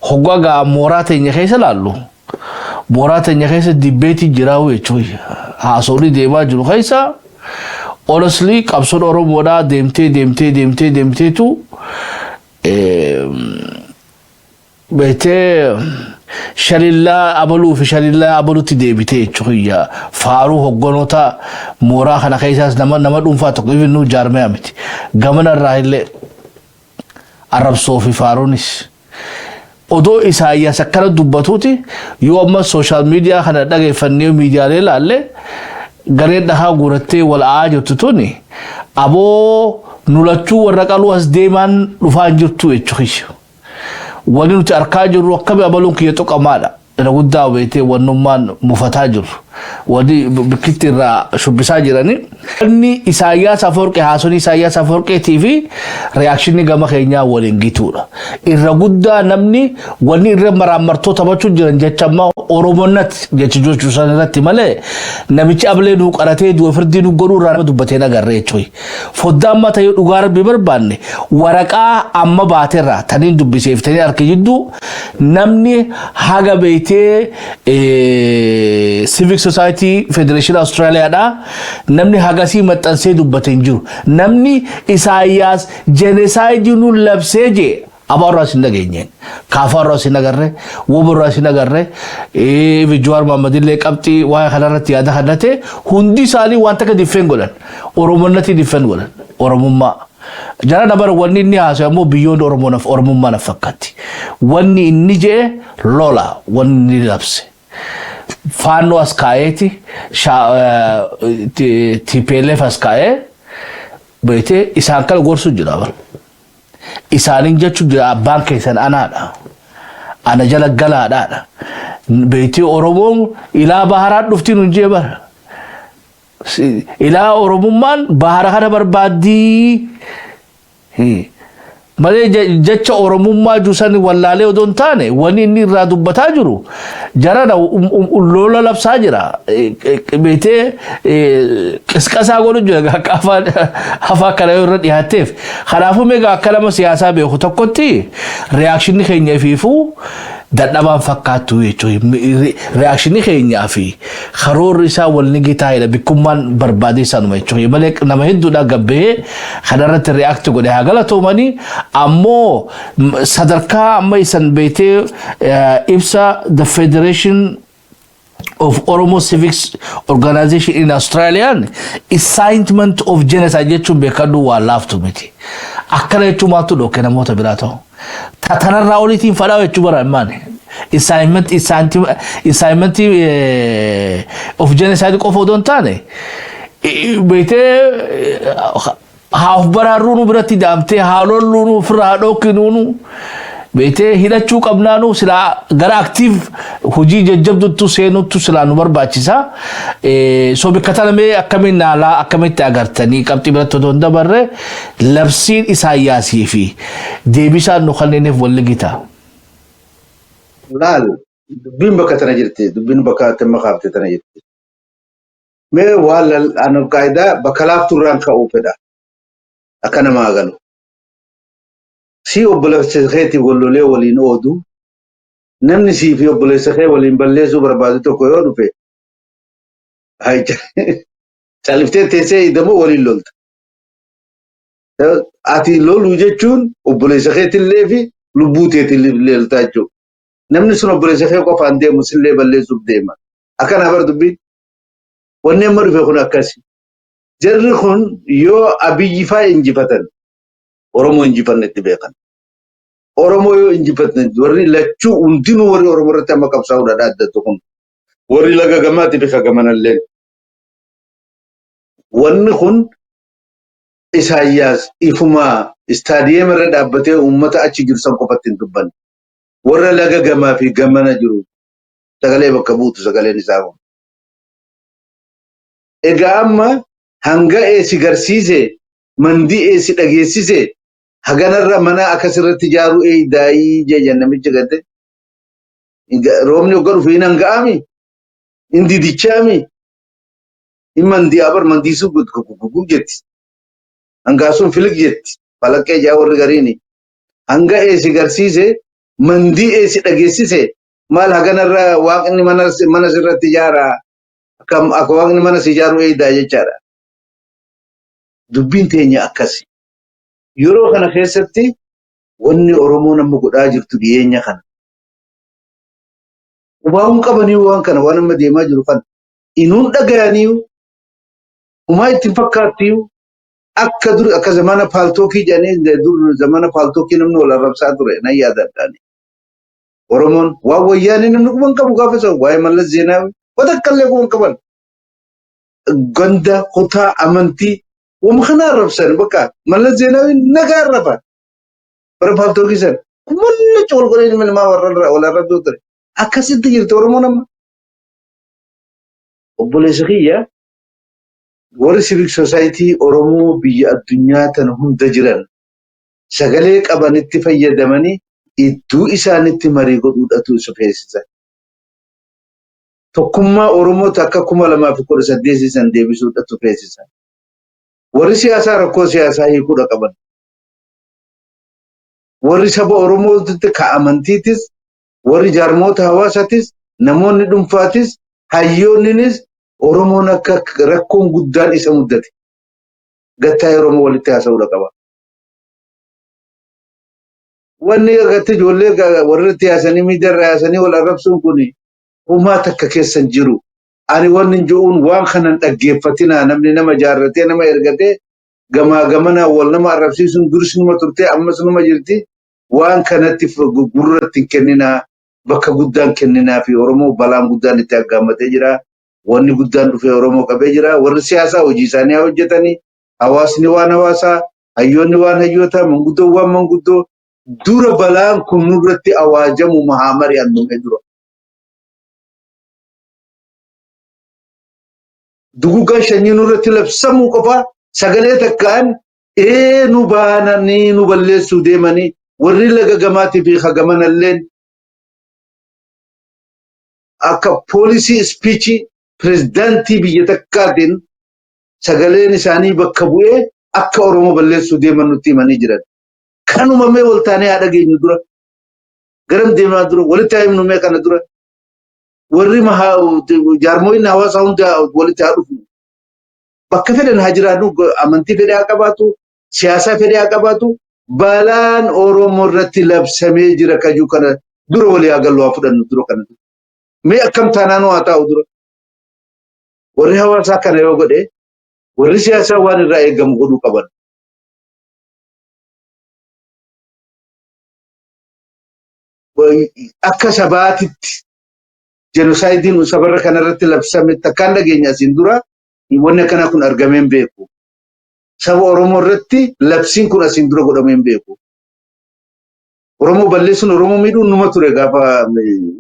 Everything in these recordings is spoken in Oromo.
hoggaga moorata inni keessa laallu moorata inni keessa dibbeeti jiraawu jechuudha haasawni deemaa jiru keessa honestly qabsoon Oromoodhaa deemteetu beetee shalillaa abaluu fi shalillaa abaluutti deebitee jechuudha faaruu hogganota mooraa kana keessaas nama dhuunfaa tokko ifinu jaarmee miti gamana irraa illee arrabsoo fi faaruunis odoo Isaayyaas akkana dubbatuuti yoo amma social media kana dhageeffannee miidiyaalee laalle gareen dhahaa guurattee wal a'aa jirtu tuni aboo nulachuu warra qaluu as deemaan dhufaa jirtu jechuudha wani nuti arkaa jirru akkami abaluun kiyya tuqamaadha ina guddaa beetee wannummaan mufataa jiru wadi bikitti irraa shubbisaa jirani inni Isaayyaas Afoorqee haasoni Isaayyaas Afoorqee TV reakshinii gama keenyaa waliin gituudha irra guddaa namni wanni irra maraamartoo taphachuu jiran jechammaa Oromonnatti jechuun sanarratti malee namichi ablee nu qaratee du'a firdii nu godhuu irraa dubbatee nagarree jechuudha foddaan mata yoo dhugaa rabbi barbaanne waraqaa amma baateerraa taniin dubbiseeftanii harki jidduu namni haga beetee Civic Society Federation Australia da namni hagasi maxxansee dubbatee jiru namni Isaayyaas genocide nu labsee je abarra sinageenyeen kaafarra sinagarre woborra sinagarre vijuwar mamadille qabxi waa khalarati yaada hadate hundi sali wanta ka difen golan oromonnati difen golan oromumma jara dabar wanni inni haaso ammo beyond oromumma na fakkati wanni inni je lola wanni labse faano askaeti TPLF askae bete isankal gorsu jirabar isaanin jechu abbaan keessan anaadha ana jala galaadha beeti Oromoon ilaa baharaa dhuftiin hunjee bar ilaa Oromummaan bahara kana barbaadii malee jecha Oromummaa juusan wallaalee odoon taane wani inni irraa dubbataa jiru jarana lola labsaa jira beetee qisqasaa godhu jira afaa kana irra dhiyaateef kanaafuu meeqa akka lama siyaasaa beeku tokkotti reakshinii keenya fiifuu dadhabaan fakkaatu jechuudha reakshinii keenyaa fi karoorri isaa walni gitaayidha bikkummaan barbaadee sanuma jechuudha malee nama hedduudha gabbee kanarratti react godhe hagalaatoomanii ammoo sadarkaa amma isan beetee ibsa the Federation of Oromo Civics Organization in Australia assignment of genocide jechuun beekadhu waa laaftu miti akkana jechuun maatu dhokke namoota biraa ta'u tatanarraa oliitiin fadhaa jechuu bara immaane assignment of genocide qofa odoon taane beetee haaf baraarruunu biratti daamtee haalolluunu ofirraa dhokkinuunu beete hidachuu qabnaanu sila gara active hojii jajjabduttu seenuttu sila nu barbaachisa so bikkataname akkamin naala akkamitti agartanii qabxii biratti odoon dabarre labsiin Isaayyaasii fi deebisaan nu kanneeneef walli gita laal dubbiin bakka tana jirti dubbiin bakka tamma qaabte tana jirti mee wala anu qaida bakka laafturraan ka'uu fedha akkana maagalu si obboleessa keetii wallolee waliin oodu namni si fi obboleessa kee waliin balleessuu barbaadu tokko yoo dhufe califtee teessee idamo waliin lolta ati loluu jechuun obboleessa keetillee fi lubbuu teetillee loltaa jechuudha namni sun obboleessa kee qofaan deemu sillee balleessuuf deema akkana bar dubbiin wanni amma dhufe kun akkasi jarri kun yoo Abiyyi faa injifatan Oromo injifannetti beekan Oromo yoo injifannetti warri lachuu hundinuu warri Oromo irratti amma qabsaa'uudha dhaaddatu kun warri laga gamaatti bika gamanallee wanni kun Isaayyaas ifuma istaadiyeem irra dhaabbatee uummata achi jiru san qofatti hin dubbanne warra laga gamaa fi gamana jiru sagalee bakka buutu sagaleen isaa kun egaa amma hanga eesi garsiise mandi eesi dhageessise haganarra mana akasirratti jaaru daa'ii jeejan namicha gate roobni ogga dhufe hin hanga'ami indi dichaami imandi abar mandiisu gugug jetti hangaasuun filig jetti falaqqee jaa warri gariini hanga eesi garsiise mandii eessi dhageessise maal haganarra waaqni mana sirratti ijaaraa akkam akka waaqni mana si ijaaruu eeydaa jechaadha. Dubbiin teenya akkasi. Yeroo kana keessatti wanni Oromoo nama godhaa jirtu dhiyeenya kana. Waan qabanii waan kana waan amma deemaa jiru kana inuun dhagayanii umaa ittiin fakkaattii akka dur akka zamana paaltookii jedhanii dur zamana paaltookii namni wal arrabsaa ture nan yaadadhaani. Oromoon waan wayyaanii namni quban qabu gaafa isa waa'ee Mallas Zeenaawi watakkallee quban qaban. Ganda kutaa amantii wama kana arrabsan bakka Mallas Zeenaawi nagaa arraba. Bara paaltookii san kumalli cool godhee ilmi namaa wal arrabsuu ture. Akkasitti jirti Oromoon amma. Obboleessa kiyya warri civic society Oromoo biyya addunyaa tana hunda jiran sagalee qabanitti fayyadamanii iddoo isaanitti marii godhuudhatu isa feesisan. Tokkummaa Oromoota akka 2018 san deebisuudhatu feesisan. Warri siyaasaa rakkoo siyaasaa hiikuudha qaban. Warri saba Oromootti ka'amantiitis, warri jaarmoota hawaasatis, namoonni dhuunfaatis, hayyoonninis Oromoon akka rakkoon guddaan isa muddate. Gattaa Oromoo walitti haasa'uudha qaba. Wanni agatti ijoollee warratti haasanii miidiyaarra haasanii wal arrabsuun kun uumaa takka keessan jiru. Ani wanni jo'uun waan kanan dhaggeeffatinaa namni nama jaarratee nama ergatee gamaa gamanaa wal nama arrabsiisuun dursi numa turtee ammas numa jirti. Waan kanatti gurratti hin kenninaa bakka guddaan kenninaa fi Oromoo balaan guddaan itti aggaammatee jira. Wanni guddaan dhufee Oromoo qabee jira. Warri siyaasaa hojii isaanii hojjetanii hawaasni waan hawaasaa, hayyoonni waan hayyootaa, manguddoo waan manguddoo dura balaan kun nurratti awaajamu mahaamari annumee dura. Dugugaa shanyii nurratti labsamuu qofaa sagalee takkaan nu baananii nu balleessuu deemanii warri laga gamaatii fi hagamanalleen akka poolisii spiichii pirezidaantii biyya takkaatiin sagaleen isaanii bakka bu'ee akka Oromoo balleessuu deeman nutti himanii jiran. Kanuma mee wal taanee haa dhageenyu dura. Garam deemaa dura walitti haa himnu mee kana dura. Warri jaarmoonni hawaasaa hunda walitti haa dhufu. Bakka fedhan haa jiraannu amantii fedhaa haa qabaatu, siyaasaa fedhaa haa qabaatu. Balaan Oromoo irratti labsamee jira kajuu kana dura walii haa gallu haa fudhannu dura kana. Mee akkam taanaanuu haa taa'u dura. Warri hawaasaa kana yoo godhe warri siyaasaa waan irraa eegamu godhuu qaban. Akka sabaatitti jenoosaaydiin sabarra kanarratti labsame takkaan dhageenya asiin dura wanni akkanaa kun argamee hin beeku. Saba Oromoo irratti labsiin kun asiin dura godhamee hin beeku. Oromoo balleessuun Oromoo miidhuun numa ture gaafa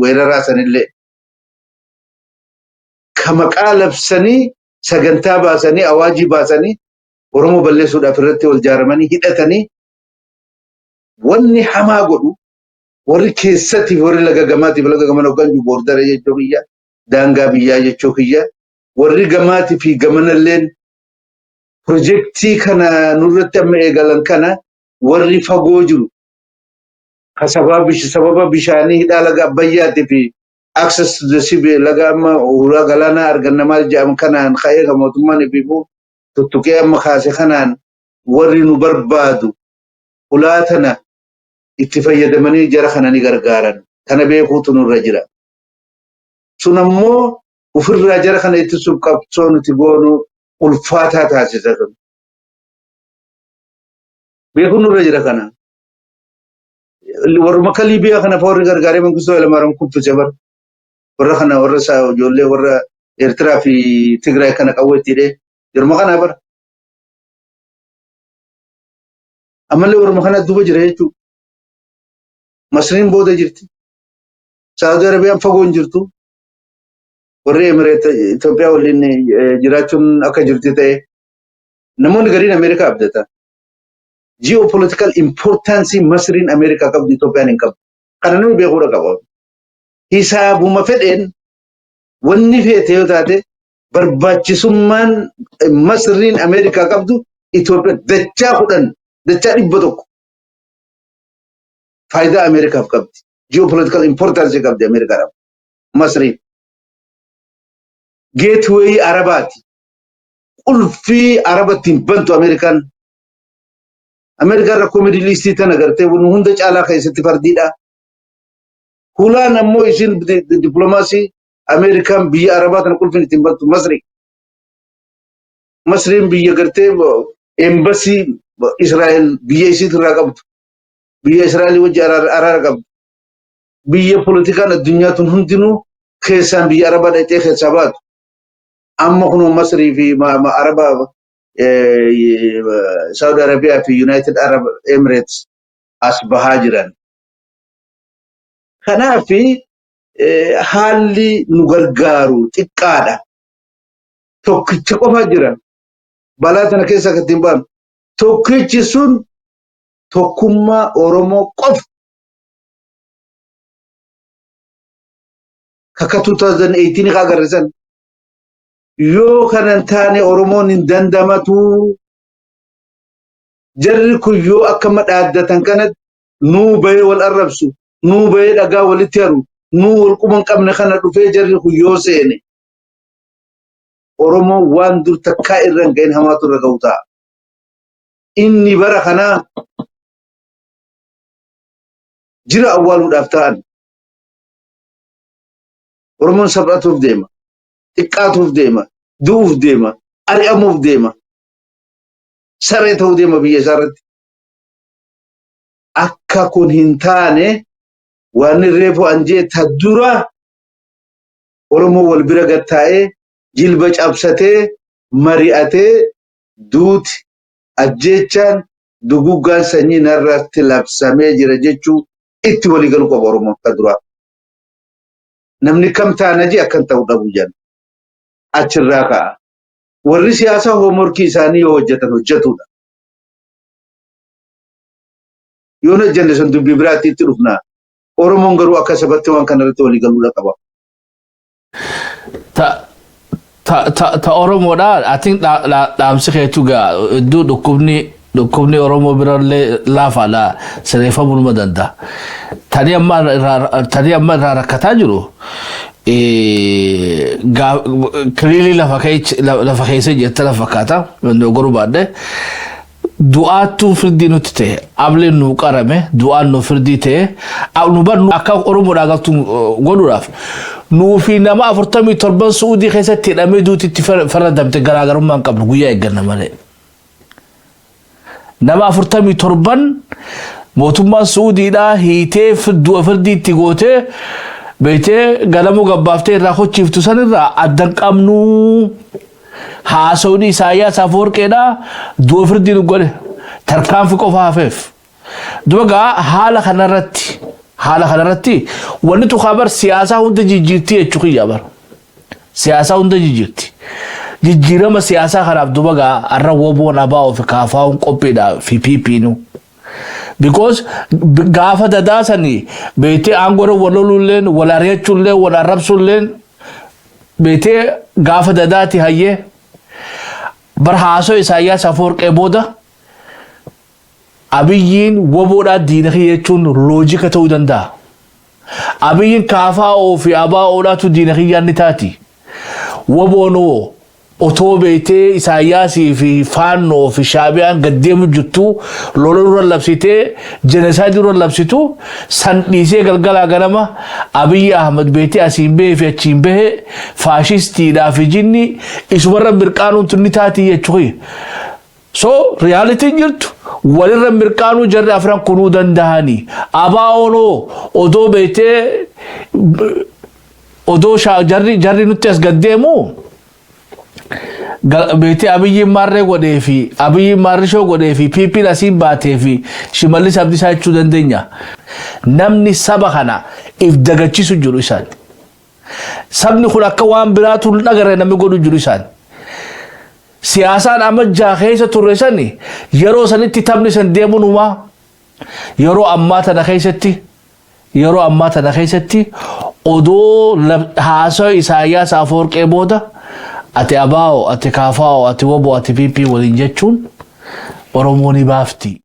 weeraraa sanillee. Ka maqaa labsanii sagantaa baasanii awaajii baasanii Oromoo balleessuudhaaf irratti wal jaaramanii hidhatanii wanni hamaa godhu warri keessatti warri laga gamaatiif laga gaman hoggan boordara jechuu kiyya daangaa biyyaa jechuu kiyya warri gamaatii fi gamanalleen projektii kana nurratti amma eegalan kana warri fagoo jiru ka sababa bishaanii hidhaa laga Abbayyaatii fi access to the sea laga amma uraa galaanaa arganna maal jedhamu kanaan ka'ee ka mootummaan ibifu tuttuqee amma kaase kanaan warri nu barbaadu ulaatana itti fayyadamanii jara kana ni gargaaran. Kana beekuutu nurra jira. Sun ammoo ofirraa jara kana ittisuuf qabsoo nuti goonu ulfaataa taasisa. Beekuun nurra jira kana. Warra kalii biyya kana fa warri gargaaree Mangistoo Hayilamaariyaam kuffise bara. Warra kana warra ijoollee warra Eertiraa fi Tigraay kana qawweettiidhe yeruma kana bara. Ammallee warra kana duuba jira jechuudha. Masriin booda jirti. Saudi Arabiyaan fagoo hin jirtu. Warri Emireet Itoophiyaa waliin jiraachuun akka jirti ta'e namoonni gariin Ameerikaa abdata. Geopolitical importance Masriin Ameerikaa qabdu Itoophiyaan hin qabdu. Kana namni beekuudha qaba. Hisaabuma fedheen wanni feete yoo taate barbaachisummaan Masriin Ameerikaa qabdu Itoophiyaa dachaa 10 dachaa 100. فايدة أمريكا في قبض geopolitical importance قبض أمريكا رب مصري gateway عرباتي قل في عربة بنتو أمريكان ركو ميدل إيستي تنغرتي ونهندج على خيستي فرديدا هولان أمو إيشين دبلوماسي أمريكان بي عربات نقول في بنتو مصري بي غرتي embassy إسرائيل بي إيسي تراقبت بي إسرائيل وجه أرارقب بي بوليتيكان الدنيا تنهندنو خيسان بي عربات ايتي خيسابات أما كنو مصري في ما عربا سعودي عربية في يونايتد عرب إماراتس أصبح هاجرا خنا في حالي نغرغارو تقادا توكيتش قفا جرا بلاتنا كيسا كتنبان توكيتش سن توكما أورومو قف كاكا 2018 كاغرسان يو كانتاني أورومو نندندمتو جركو يو أكمل عادة كانت نو بي والأربسو نو بي لغا والتيارو نو والقمان قمنا خانا رفي جركو يو سيني أورومو وان دور تكائر رنگين هماتو رغوتا إني برخنا جرى أولو دافتان أورومو سبعتو في ديما إقاتو في ديما دو في ديما أريامو في ديما سريتو ديما بيه سرت akka kun hin taane waan reefu anjee tadura oromoo wal bira gattaa'ee jilba cabsatee mari'atee duuti ajjeechaan duguggaan sanyii narratti labsamee jira jechuu itti walii galu qaba oromoo tadura namni kam taanaji akkan ta'u dhabu jan achirraa ka'a warri siyaasaa hoomorkii isaanii yoo hojjetan hojjetudha يونا جنسون دبي براتي تروفنا أورمون غرو أكسبت وان كان رتولي قالوا لك أبا تا أورمو دا I think لا أمسكه توجا دكوبني أورمو برا لا فلا سريفا بالمدن دا تاني أما ركتاجرو كليلي لفخيس جت لفكاتا من غرو بعده du'aatu firdii nuti ta'e ableen nu qarame du'aan nu firdii ta'e nu bar nu akka oromoo galtu godhuudhaaf nuu fi nama 47 suudii keessatti hidhamee duuti itti faradamte garaagarummaa hin qabnu guyyaa eegganna malee nama 47 mootummaan suudiidhaa hiitee du'a firdii itti gootee beetee galamuu gabbaaftee irraa hochiiftu sanirraa addan qabnu haasawni Isaayyaas Afwerqiidha du'a firdii nu godhe tarkaanfii qofa hafeef duuba haala kanarratti wanni tu khabar siyaasaa hunda jijjiirti jechuu kiyya bar siyaasaa hunda jijjiirti jijjiirama siyaasaa kanaaf duuba arra woboon abaa of kaafaa'uun qophiidha fi piipiinu because gaafa dadaasanii beetee aangora walolulleen wal ari'achuulleen wal arrabsuulleen beetee gaafa dadaati hayyee برهاسو إساياس أفورقي بودا أبيين وبودا دينخي يجون لوجيكا تودن دا أبيين كافا أو في أبا أولا تو دينخي يانتاتي وبونو أوتوبيتي إساياسي في فانو في شابيان قديم جتو لولو رلبسيتي جنسادي رلبسيتو سنتنيسي قلقلا قنما أبي أحمد بيتي أسين بيه في أتشين بيه فاشيستي دا في جني إسورا مركانو تنتاتي يتشوي so reality jirtu walirra mirkaanu jarri afran kunuu dandahani abaa'ono odoo beetee odoo jarri nutti as gaddeemu beetee abiyyiin maarree godhee fi abiyyiin maarrishoo godhee fi piipiin asiin baatee fi shimallis abdiisaa jechuu dandeenya namni saba kana if dagachiisu jiru isaan sabni kun akka waan biraatu dhagaree namni godhu jiru isaan siyaasan amajjaa keessa turre sani yeroo sanitti taphni san deemuunuma yeroo ammaa tana keessatti odoo haasoo Isaayyaas Afwerqee booda ati abaa'oo ati kaafaa'oo ati woboo ati piipii waliin jechuun Oromoo ni baafti.